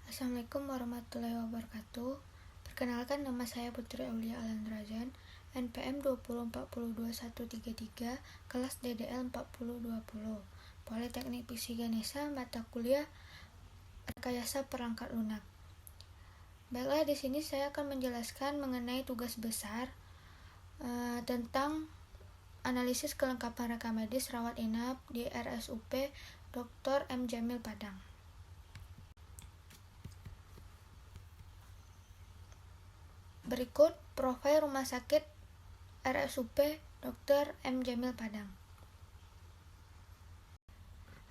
Assalamualaikum warahmatullahi wabarakatuh. Perkenalkan, nama saya Putri Aulia Alandrazan, NPM 20402133, kelas DDL 4020, Politeknik Piksi Ganesha, mata kuliah Rekayasa Perangkat Lunak. Baiklah, di sini saya akan menjelaskan mengenai tugas besar tentang analisis kelengkapan reka medis rawat inap di RSUP Dr. M. Jamil Padang. Berikut profil rumah sakit RSUP Dr. M. Jamil Padang.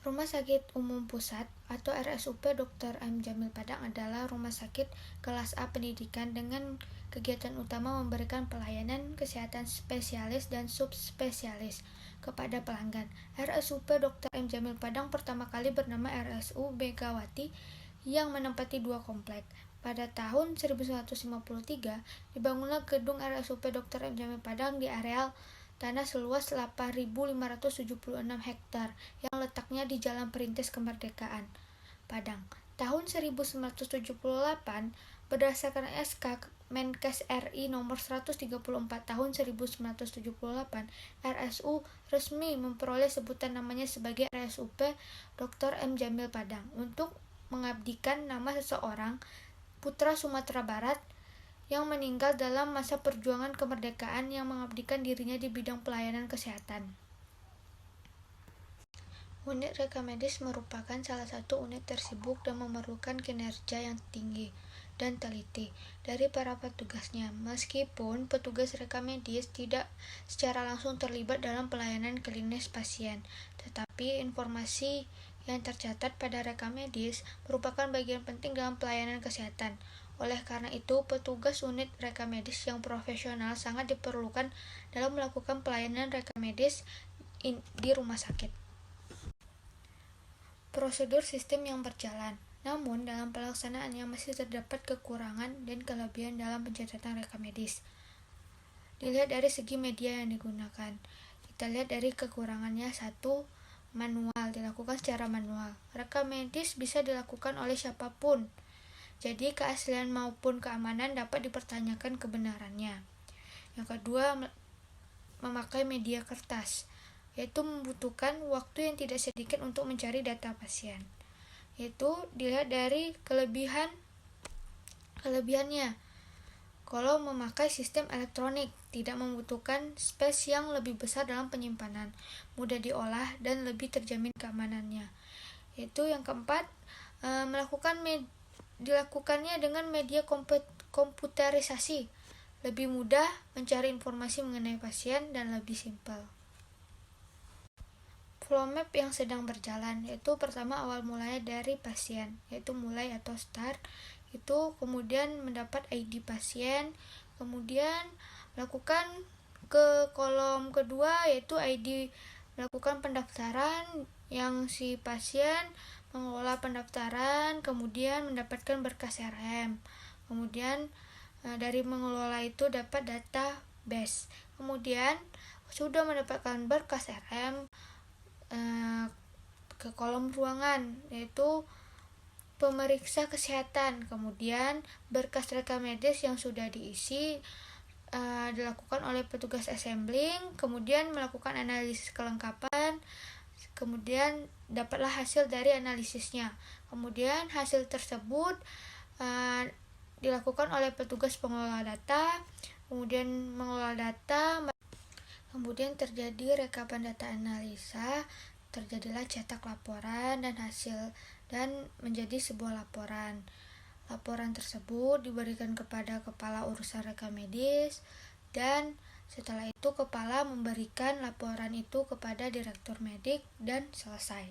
Rumah Sakit Umum Pusat atau RSUP Dr. M. Jamil Padang adalah rumah sakit kelas A pendidikan dengan kegiatan utama memberikan pelayanan kesehatan spesialis dan subspesialis kepada pelanggan. RSUP Dr. M. Jamil Padang pertama kali bernama RSU Megawati yang menempati 2 komplek. Pada tahun 1953, dibangunlah gedung RSUP Dr. M. Jamil Padang di areal tanah seluas 8.576 hektar yang letaknya di Jalan Perintis Kemerdekaan, Padang. Tahun 1978, berdasarkan SK Menkes RI nomor 134 tahun 1978, RSU resmi memperoleh sebutan namanya sebagai RSUP Dr. M. Jamil Padang untuk mengabdikan nama seseorang putra Sumatera Barat yang meninggal dalam masa perjuangan kemerdekaan yang mengabdikan dirinya di bidang pelayanan kesehatan. Unit reka medis merupakan salah satu unit tersibuk dan memerlukan kinerja yang tinggi dan teliti dari para petugasnya. Meskipun petugas reka medis tidak secara langsung terlibat dalam pelayanan klinis pasien, tetapi informasi yang tercatat pada reka medis merupakan bagian penting dalam pelayanan kesehatan. Oleh karena itu, petugas unit reka medis yang profesional sangat diperlukan dalam melakukan pelayanan reka medis di rumah sakit. Prosedur sistem yang berjalan. Namun, dalam pelaksanaannya masih terdapat kekurangan dan kelebihan dalam pencatatan reka medis. Dilihat dari segi media yang digunakan. Kita lihat dari kekurangannya. 1. Manual, dilakukan secara manual. Reka medis bisa dilakukan oleh siapapun. Jadi keaslian maupun keamanan dapat dipertanyakan kebenarannya. Yang kedua, memakai media kertas, yaitu membutuhkan waktu yang tidak sedikit untuk mencari data pasien. Yaitu dilihat dari kelebihannya. Kalau memakai sistem elektronik, tidak membutuhkan space yang lebih besar dalam penyimpanan, mudah diolah dan lebih terjamin keamanannya. Yaitu yang keempat, dilakukannya dengan media komputerisasi, lebih mudah mencari informasi mengenai pasien dan lebih simpel. Flow map yang sedang berjalan, yaitu pertama awal mulanya dari pasien, yaitu mulai atau start, itu kemudian mendapat ID pasien, kemudian melakukan ke kolom kedua yaitu ID, melakukan pendaftaran yang si pasien mengelola pendaftaran, kemudian mendapatkan berkas RM. Kemudian dari mengelola itu dapat database. Kemudian sudah mendapatkan berkas RM, ke kolom ruangan yaitu pemeriksa kesehatan. Kemudian berkas reka medis yang sudah diisi dilakukan oleh petugas assembling, kemudian melakukan analisis kelengkapan, kemudian dapatlah hasil dari analisisnya. Kemudian hasil tersebut dilakukan oleh petugas pengelola data, kemudian mengelola data, kemudian terjadi rekapan data analisa, terjadilah cetak laporan dan hasil dan menjadi sebuah laporan. Laporan tersebut diberikan kepada kepala urusan reka medis dan setelah itu kepala memberikan laporan itu kepada direktur medik dan selesai.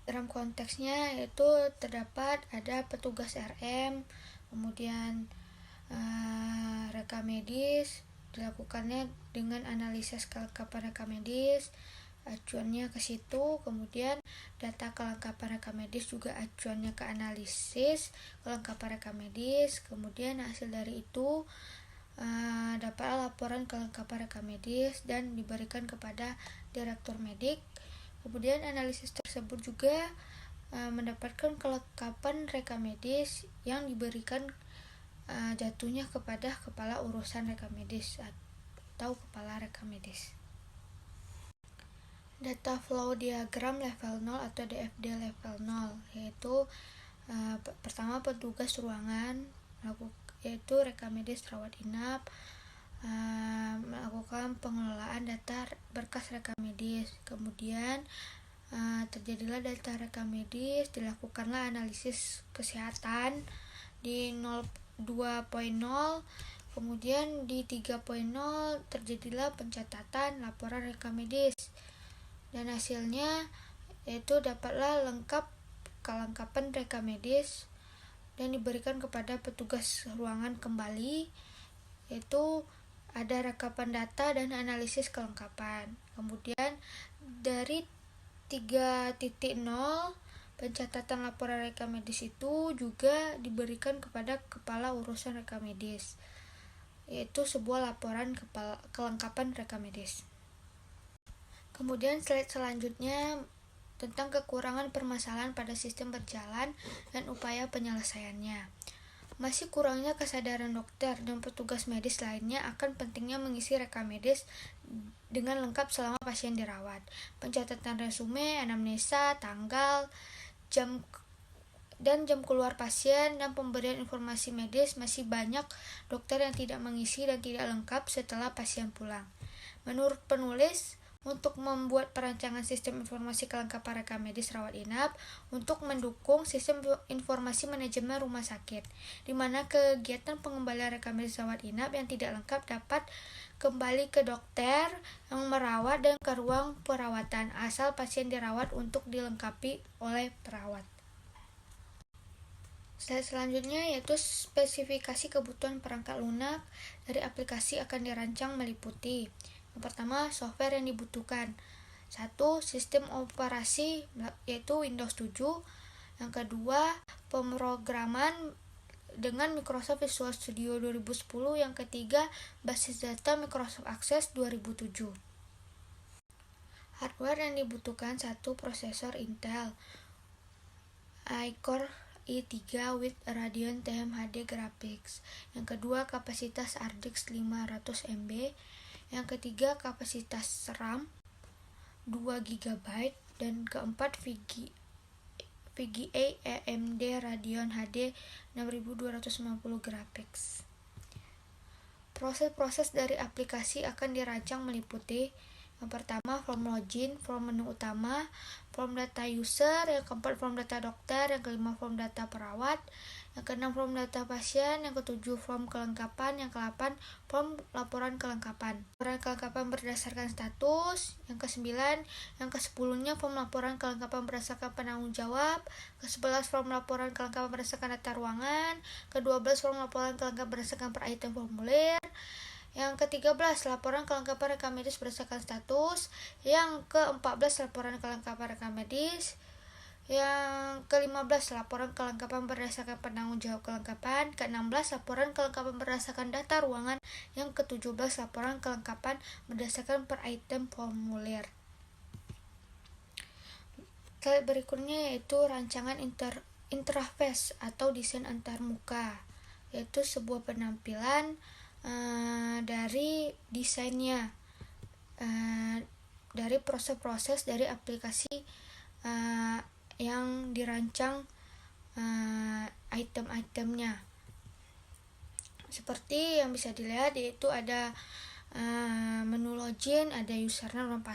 Dalam konteksnya itu terdapat ada petugas RM, kemudian reka medis dilakukannya dengan analisis kelengkapan reka medis, acuannya ke situ, kemudian data kelengkapan reka medis juga acuannya ke analisis kelengkapan reka medis, kemudian hasil dari itu dapat laporan kelengkapan reka medis dan diberikan kepada direktur medik. Kemudian analisis tersebut juga mendapatkan kelengkapan rekam medis yang diberikan jatuhnya kepada kepala urusan rekam medis atau kepala rekam medis. Data flow diagram level 0 atau DFD level 0 yaitu pertama petugas ruangan yaitu rekam medis rawat inap melakukan pengelolaan data berkas rekam medis. Kemudian terjadilah data rekam medis, dilakukanlah analisis kesehatan di 2.0, kemudian di 3.0 terjadilah pencatatan laporan rekam medis, dan hasilnya yaitu dapatlah kelengkapan rekam medis dan diberikan kepada petugas ruangan kembali, yaitu ada rekapan data dan analisis kelengkapan. Kemudian dari 3.0 pencatatan laporan rekam medis itu juga diberikan kepada kepala urusan rekam medis, yaitu sebuah laporan kelengkapan rekam medis. Kemudian slide selanjutnya tentang kekurangan permasalahan pada sistem berjalan dan upaya penyelesaiannya. Masih kurangnya kesadaran dokter dan petugas medis lainnya akan pentingnya mengisi rekam medis dengan lengkap selama pasien dirawat. Pencatatan resume, anamnesa, tanggal, jam keluar pasien, dan pemberian informasi medis masih banyak dokter yang tidak mengisi dan tidak lengkap setelah pasien pulang. Menurut penulis, untuk membuat perancangan sistem informasi kelengkapan rekam medis rawat inap untuk mendukung sistem informasi manajemen rumah sakit, di mana kegiatan pengembalian rekam medis rawat inap yang tidak lengkap dapat kembali ke dokter yang merawat dan ke ruang perawatan asal pasien dirawat untuk dilengkapi oleh perawat. Slide selanjutnya yaitu spesifikasi kebutuhan perangkat lunak dari aplikasi akan dirancang meliputi: yang pertama, software yang dibutuhkan. 1. Sistem operasi yaitu Windows 7. Yang kedua, pemrograman dengan Microsoft Visual Studio 2010. Yang ketiga, basis data Microsoft Access 2007. Hardware yang dibutuhkan: 1. Prosesor Intel iCore i3 with Radeon TMHD Graphics. Yang kedua, kapasitas HardDisk 500 MB. Yang ketiga, kapasitas RAM 2 GB. Dan keempat, VGA AMD Radeon HD 6250 Graphics. Proses-proses dari aplikasi akan dirancang meliputi: yang pertama, form login, form menu utama, form data user, yang keempat, form data dokter, yang kelima, form data perawat, yang keenam, form data pasien, yang ketujuh, form kelengkapan, yang kedelapan, form laporan kelengkapan. Laporan kelengkapan berdasarkan status, yang kesembilan, yang kesepuluhnya, form laporan kelengkapan berdasarkan penanggung jawab, ke-11, form laporan kelengkapan berdasarkan data ruangan, ke-12, form laporan kelengkapan berdasarkan per item formulir, yang ke-13, laporan kelengkapan rekam medis berdasarkan status, yang ke-14, laporan kelengkapan rekam medis, yang ke-15, laporan kelengkapan berdasarkan penanggung jawab kelengkapan, ke-16, laporan kelengkapan berdasarkan data ruangan, yang ke-17, laporan kelengkapan berdasarkan per item formulir. Slide berikutnya yaitu rancangan interface atau desain antarmuka, yaitu sebuah penampilan dari desainnya, dari proses-proses dari aplikasi yang dirancang item-itemnya. Seperti yang bisa dilihat yaitu ada menu login, ada username dan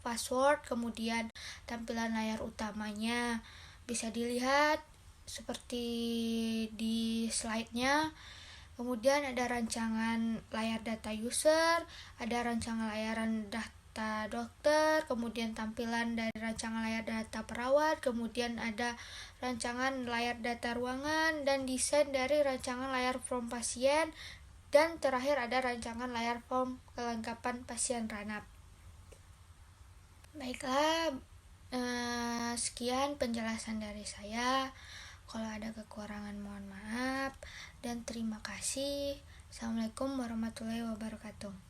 password, kemudian tampilan layar utamanya bisa dilihat seperti di slide-nya. Kemudian ada rancangan layar data user, ada rancangan layaran data dokter, kemudian tampilan dari rancangan layar data perawat, kemudian ada rancangan layar data ruangan, dan desain dari rancangan layar form pasien, dan terakhir ada rancangan layar form kelengkapan pasien ranap. Baiklah, sekian penjelasan dari saya. Kalau ada kekurangan mohon maaf, dan terima kasih. Assalamualaikum warahmatullahi wabarakatuh.